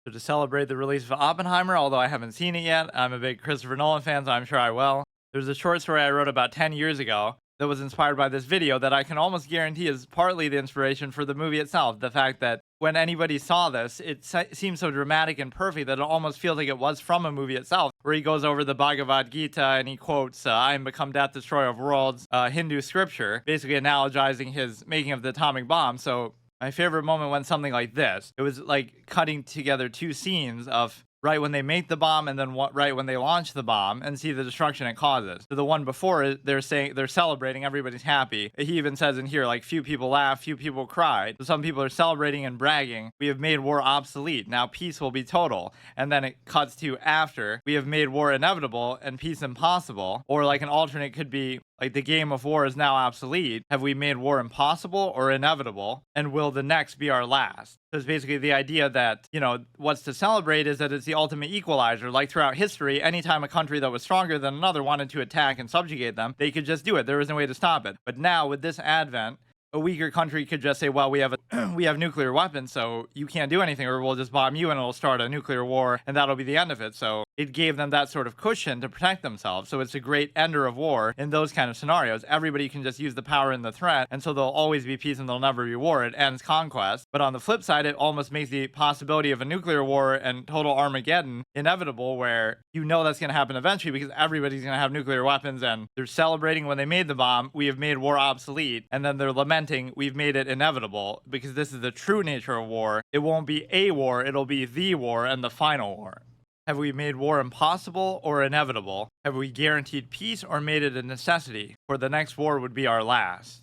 So to celebrate the release of Oppenheimer, although I haven't seen it yet, I'm a big Christopher Nolan fan, so I'm sure I will. There's a short story I wrote about 10 years ago that was inspired by this video that I can almost guarantee is partly the inspiration for the movie itself. The fact that when anybody saw this, it seems so dramatic and perfect that it almost feels like it was from a movie itself, where he goes over the Bhagavad Gita and he quotes, I am become death, destroyer of worlds, Hindu scripture, basically analogizing his making of the atomic bomb. So my favorite moment went something like this. It was like cutting together two scenes of right when they make the bomb and then right when they launch the bomb and see the destruction it causes. So the one before it, they're saying they're celebrating, everybody's happy. He even says in here, like, few people laugh, few people cried. So some people are celebrating and bragging. We have made war obsolete. Now peace will be total. And then it cuts to after. We have made war inevitable and peace impossible. Or like an alternate could be like the game of war is now obsolete. Have we made war impossible or inevitable? And will the next be our last? So it's basically the idea that, what's to celebrate is that it's the ultimate equalizer. Like throughout history, anytime a country that was stronger than another wanted to attack and subjugate them, they could just do it. There was no way to stop it. But now with this advent, a weaker country could just say, well, we have we have nuclear weapons, so you can't do anything, or we'll just bomb you and it'll start a nuclear war, and that'll be the end of it. So it gave them that sort of cushion to protect themselves. So it's a great ender of war in those kind of scenarios. Everybody can just use the power and the threat, and so there'll always be peace and there'll never be war. It ends conquest. But on the flip side, it almost makes the possibility of a nuclear war and total Armageddon inevitable, where that's going to happen eventually because everybody's going to have nuclear weapons, and they're celebrating when they made the bomb, we have made war obsolete, and then they're lamenting we've made it inevitable because this is the true nature of war. It won't be a war, it'll be the war and the final war. Have we made war impossible or inevitable? Have we guaranteed peace or made it a necessity? For the next war would be our last.